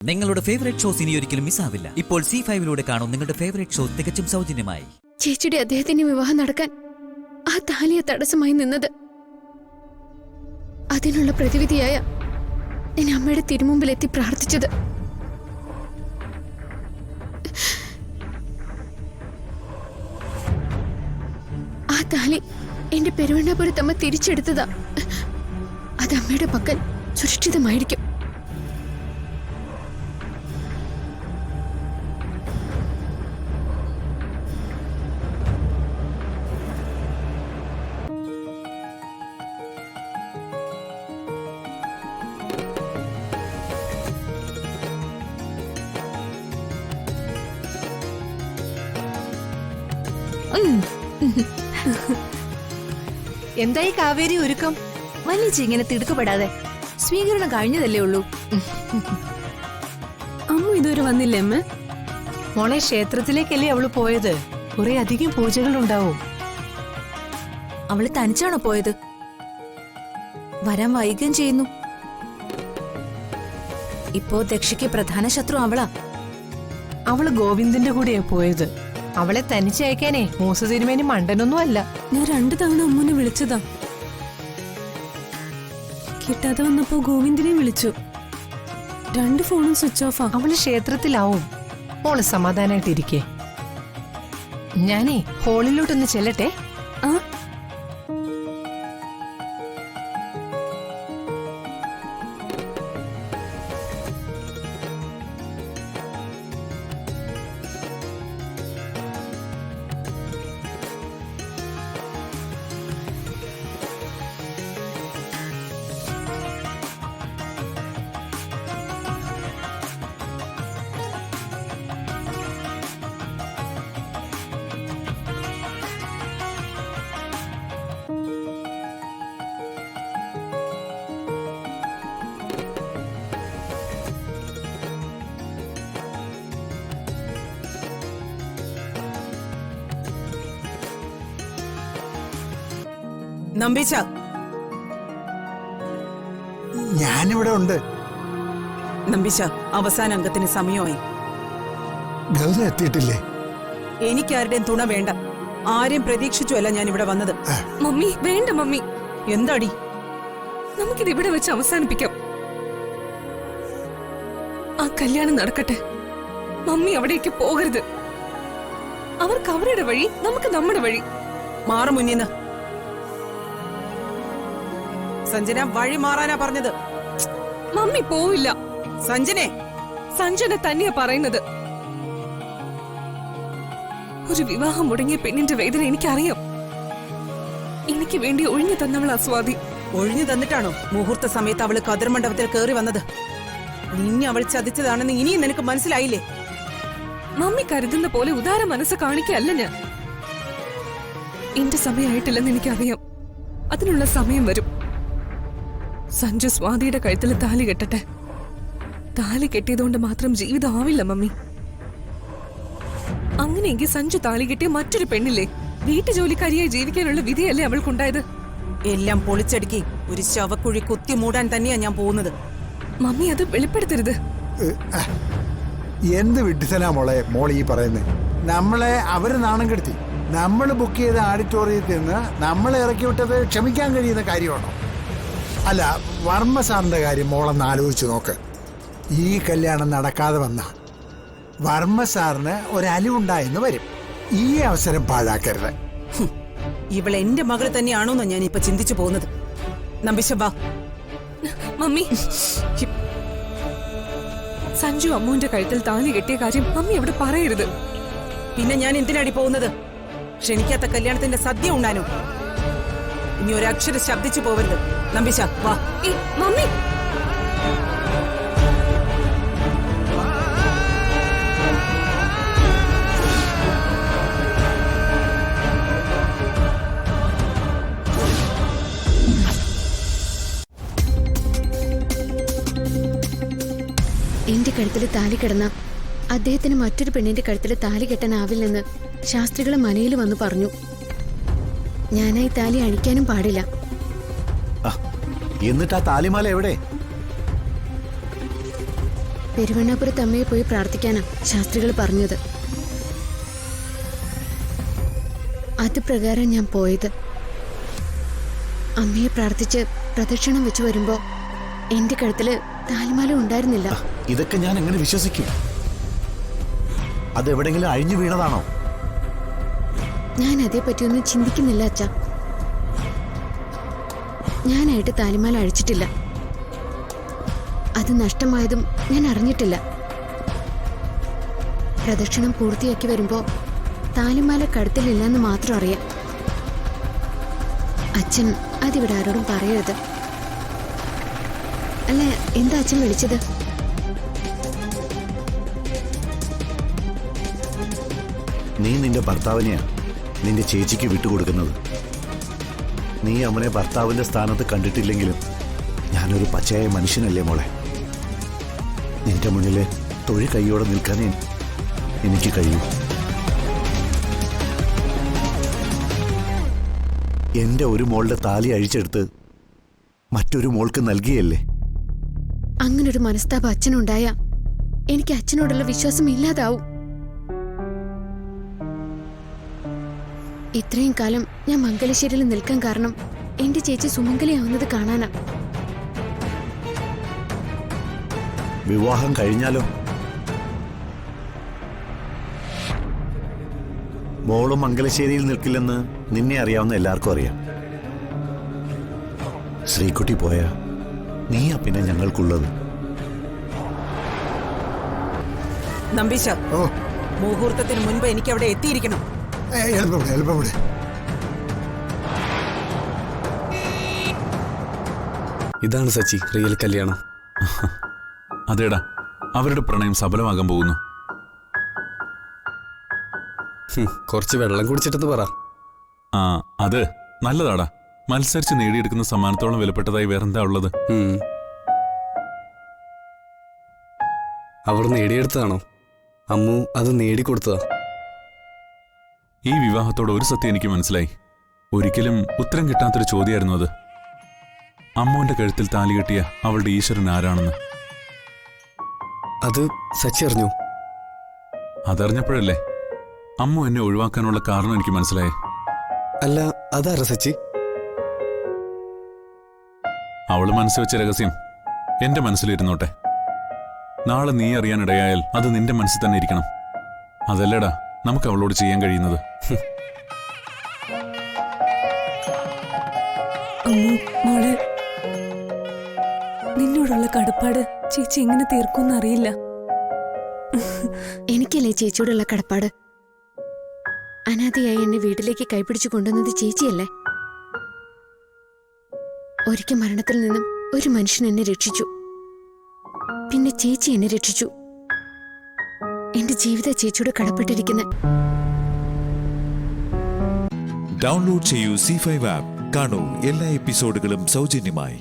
നിങ്ങളുടെ favourite shows ഇനി ഒരിക്കലും മിസ്സാവില്ല. ഇപ്പോൾ C5 കാണും നിങ്ങളുടെ ഫേവറേറ്റ് ഷോ തികച്ചും സൗജന്യമായി. ചേച്ചിയുടെ അദ്ദേഹത്തിന്റെ വിവാഹം നടക്കാൻ ആ താലിയ തടസ്സമായി നിന്നത്. അതിനുള്ള പ്രതിവിധിയായ ഞാൻ അമ്മയുടെ തിരുമുമ്പിലെത്തി പ്രാർത്ഥിച്ചത്. ആ താലി എന്റെ പെരുവണ്ണാപുരത്തമ്മ തിരിച്ചെടുത്തതാ. അത് അമ്മയുടെ പക്കൽ സുരക്ഷിതമായിരിക്കും. എന്തായി കാവേരി ഒരുക്കം? വലിയ ഇങ്ങനെ തിടുക്കപ്പെടാതെ, സ്വീകരണം കഴിഞ്ഞതല്ലേ ഉള്ളൂ. അമ്മ ഇതുവരെ വന്നില്ലേ അമ്മ? മോളെ, ക്ഷേത്രത്തിലേക്കല്ലേ അവള് പോയത്? കുറെ അധികം പൂജകൾ ഉണ്ടാവും. അവള് തനിച്ചാണോ പോയത്? വരാൻ വൈകുകയും ചെയ്യുന്നു. ഇപ്പോ ദക്ഷയ്ക്ക് പ്രധാന ശത്രു അവളാ. അവള് ഗോവിന്ദന്റെ കൂടെയാ പോയത്. അവളെ തനിച്ചയക്കാനേ മൂസ തിരുമേനി മണ്ടനൊന്നും അല്ല. ഞാൻ 2 തവണ അമ്മൂനെ വിളിച്ചതാ. കിട്ടാതെ വന്നപ്പോ ഗോവിന്ദനെ വിളിച്ചു. 2 ഫോണും സ്വിച്ച് ഓഫാ. അവള് ക്ഷേത്രത്തിലാവും. മോള് സമാധാനായിട്ടിരിക്കേ. ഞാനേ ഹോളിലോട്ടൊന്ന് ചെല്ലട്ടെ. ആ നമ്പീച്ച, ഞാനിവിടെ ഉണ്ട്. നമ്പീച്ച, അവസാന അംഗത്തിന് സമയമായി. ഗൗത എത്തിയിട്ടില്ലേ? എനിക്കാരുടെയും തുണ വേണ്ട. ആരെയും പ്രതീക്ഷിച്ചു അല്ല ഞാൻ ഇവിടെ വന്നത്. മമ്മി വേണ്ട മമ്മി. എന്താടി? നമുക്കിത് ഇവിടെ വെച്ച് അവസാനിപ്പിക്കാം. ആ കല്യാണം നടക്കട്ടെ. മമ്മി അവിടേക്ക് പോകരുത്. അവർക്ക് അവരുടെ വഴി, നമുക്ക് നമ്മുടെ വഴി. മാറു മുന്നിന്ന്. സഞ്ജന വഴി മാറാനാ പറഞ്ഞത്. മമ്മി പോവില്ല. സഞ്ജനെ, സഞ്ജന തന്നെയാ പറയുന്നത്. ഒരു വിവാഹം മുടങ്ങിയ പെണ്ണിന്റെ വേദന എനിക്കറിയാം. എനിക്ക് വേണ്ടി ഒഴിഞ്ഞു തന്നവൾ അസ്വാതി. ഒഴിഞ്ഞു തന്നിട്ടാണോ മുഹൂർത്ത സമയത്ത് അവള് കതിർമണ്ഡപത്തിൽ കയറി വന്നത്? നിന്നെ അവൾ ചതിച്ചതാണെന്ന് ഇനിയും നിനക്ക് മനസ്സിലായില്ലേ? മമ്മി കരുതുന്ന പോലെ ഉദാര മനസ്സ് കാണിക്കല്ല ഞാൻ. എന്റെ സമയമായിട്ടില്ലെന്ന് എനിക്കറിയാം. അതിനുള്ള സമയം വരും. സഞ്ജു സ്വാതിയുടെ കഴുത്തിൽ താലി കെട്ടട്ടെ. താലി കെട്ടിയതുകൊണ്ട് മാത്രം ജീവിതം ആവില്ല മമ്മി. അങ്ങനെയെങ്കിൽ സഞ്ജു താലി കെട്ടിയ മറ്റൊരു പെണ്ണില്ലേ? വീട്ടു ജോലിക്കാരിയായി ജീവിക്കാനുള്ള വിധിയല്ലേ അവൾക്കുണ്ടായത്? എല്ലാം പൊളിച്ചടുക്കി ഒരു ശവക്കുഴി കുത്തി മൂടാൻ തന്നെയാ ഞാൻ പോകുന്നത്. മമ്മി അത് വെളിപ്പെടുത്തരുത്. എന്ത് വിഡ്ഢിത്തനാ മോളെ ഈ പറയുന്നത്? നമ്മളെ അവര് നാണം കെടുത്തി. നമ്മൾ ബുക്ക് ചെയ്ത ഓഡിറ്റോറിയത്തിൽ നിന്ന് നമ്മളെ ഇറക്കി വിട്ടത് ക്ഷമിക്കാൻ കഴിയുന്ന കാര്യമാണോ? അല്ല, വർമ്മ സാറിന്റെ കാര്യം മോളൊന്ന് ആലോചിച്ച് നോക്ക്. ഈ കല്യാണം നടക്കാതെ വന്ന വർമ്മ സാറിന് ഒരലിവുണ്ടായെന്ന് വരും. ഈ അവസരം പാഴാക്കരുത്. ഇവൾ എന്റെ മകൾ തന്നെയാണോന്ന് ഞാൻ ഇപ്പൊ ചിന്തിച്ചു പോകുന്നത്. നമ്പിശബാ, മമ്മി, സഞ്ജു അമ്മുവിന്റെ കഴുത്തിൽ താലി കെട്ടിയ കാര്യം മമ്മി അവിടെ പറയരുത്. പിന്നെ ഞാൻ എന്തിനാടി പോകുന്നത്? ക്ഷണിക്കാത്ത കല്യാണത്തിന്റെ സദ്യ ഉണ്ടാനോ? ഇനി ഒരക്ഷരം ശബ്ദിച്ചു പോവരുത്. നമ്പിശ, വാ. മമ്മി, എന്റെ കഴുത്തിൽ താലി കിടന്ന അദ്ദേഹത്തിന് മറ്റൊരു പെണ്ണിന്റെ കഴുത്തിൽ താലി കെട്ടാനാവില്ലെന്ന് ശാസ്ത്രികളെ മനയിൽ വന്നു പറഞ്ഞു. ഞാനായി താലി അഴിക്കാനും പാടില്ല. എന്നിട്ട് ആ താലിമാല എവിടെ? പെരുവണ്ണാപുരത്ത് അമ്മയെ പോയി പ്രാർത്ഥിക്കാനാ ശാസ്ത്രികൾ പറഞ്ഞത്. അത് പ്രകാരം ഞാൻ പോയത്. അമ്മയെ പ്രാർത്ഥിച്ച് പ്രദക്ഷിണം വെച്ച് വരുമ്പോ എന്റെ കഴുത്തില് താലിമാല ഉണ്ടായിരുന്നില്ല. ഇതൊക്കെ ഞാൻ എങ്ങനെ വിശ്വസിക്കും? അതെവിടെങ്കിലും അഴിഞ്ഞു വീണതാണോ? ഞാൻ അതേപ്പറ്റിയൊന്നും ചിന്തിക്കുന്നില്ല അച്ഛാ. ഞാനായിട്ട് താലിമാല അഴിച്ചിട്ടില്ല. അത് നഷ്ടമായതും ഞാൻ അറിഞ്ഞിട്ടില്ല. പ്രദക്ഷിണം പൂർത്തിയാക്കി വരുമ്പോ താലിമാല കഴുത്തിലില്ലെന്ന് മാത്രം അറിയാം. അച്ഛൻ അതിവിടെ ആരോടും പറയരുത്. അല്ല, എന്താ അച്ഛൻ വിളിച്ചത്? നീ നിന്റെ ഭർത്താവിനെയാ നിന്റെ ചേച്ചിക്ക് വിട്ടുകൊടുക്കുന്നത്. നീ അവനെ ഭർത്താവിന്റെ സ്ഥാനത്ത് കണ്ടിട്ടില്ലെങ്കിലും ഞാനൊരു പച്ചയായ മനുഷ്യനല്ലേ മോളെ. നിന്റെ മുന്നിലെ തൊഴി കൈയോടെ നിൽക്കാനേ എനിക്ക് കഴിയൂ. എന്റെ ഒരു മോളുടെ താലി അഴിച്ചെടുത്ത് മറ്റൊരു മോൾക്ക് നൽകിയല്ലേ? അങ്ങനൊരു മനസ്താപം അച്ഛനുണ്ടായ എനിക്ക് അച്ഛനോടുള്ള വിശ്വാസം ഇല്ലാതാവും. ഇത്രയും കാലം ഞാൻ മംഗലശ്ശേരിയിൽ നിൽക്കാൻ കാരണം എന്റെ ചേച്ചി സുമംഗലിയാവുന്നത് കാണാനാ. വിവാഹം കഴിഞ്ഞാലോ? മോളും മംഗലശ്ശേരിയിൽ നിൽക്കില്ലെന്ന് നിന്നെ അറിയാവുന്ന എല്ലാവർക്കും അറിയാം. ശ്രീകുട്ടി പോയാ നീയാ പിന്നെ ഞങ്ങൾക്കുള്ളത്. നമ്പീശ, ഓ, മുഹൂർത്തത്തിന് മുൻപ് എനിക്ക് അവിടെ എത്തിയിരിക്കണം. എളുപ്പവിടെ എളുപ്പവിടെ. ഇതാണ് സച്ചി റിയൽ കല്യാണം. അതേടാ, അവരുടെ പ്രണയം സഫലമാകാൻ പോകുന്നു. കുറച്ച് വെള്ളം കുടിച്ചിട്ടെന്ന് പറ. ആ, അത് നല്ലതാടാ. മത്സരിച്ച് നേടിയെടുക്കുന്ന സമ്മാനത്തോളം വിലപ്പെട്ടതായി വേറെന്താ ഉള്ളത്? അവർ നേടിയെടുത്തതാണോ? അമ്മു അത് നേടിക്കൊടുത്തതാ. ഈ വിവാഹത്തോട് ഒരു സത്യം എനിക്ക് മനസ്സിലായി. ഒരിക്കലും ഉത്തരം കിട്ടാത്തൊരു ചോദ്യമായിരുന്നു അത്. അമ്മുവിന്റെ കഴുത്തിൽ താലി കെട്ടിയ അവളുടെ ഈശ്വരൻ ആരാണെന്ന്. അത് സച്ചി അറിഞ്ഞു. അതറിഞ്ഞപ്പോഴല്ലേ അമ്മു എന്നെ ഒഴിവാക്കാനുള്ള കാരണം എനിക്ക് മനസ്സിലായി. അല്ല, അതാരാ സച്ചി? അവള് മനസ്സ് വെച്ച രഹസ്യം എന്റെ മനസ്സിലിരുന്നോട്ടെ. നാളെ നീ അറിയാനിടയായാൽ അത് നിന്റെ മനസ്സിൽ തന്നെ ഇരിക്കണം. അതല്ലേടാ നമുക്ക് അവളോട് ചെയ്യാൻ കഴിയുന്നത്. അമ്മു, മോളെ, നിന്നോടുള്ള കടപ്പാട് ചേച്ചി എങ്ങനെ തീർക്കുമെന്ന് അറിയില്ല. എനിക്കല്ലേ ചേച്ചിയോടുള്ള കടപ്പാട്. അനാഥയായി എന്നെ വീട്ടിലേക്ക് കൈപിടിച്ചു കൊണ്ടുവന്നത് ചേച്ചിയല്ലേ. ഒരിക്കൽ മരണത്തിൽ നിന്നും ഒരു മനുഷ്യൻ എന്നെ രക്ഷിച്ചു. പിന്നെ ചേച്ചി എന്നെ രക്ഷിച്ചു. എന്റെ ജീവിത ചേച്ചിയോട് കടപ്പെട്ടിരിക്കുന്ന. ഡൗൺലോഡ് ചെയ്യൂ C5 ആപ്പ്. കാണൂ എല്ലാ എപ്പിസോഡുകളും സൗജന്യമായി.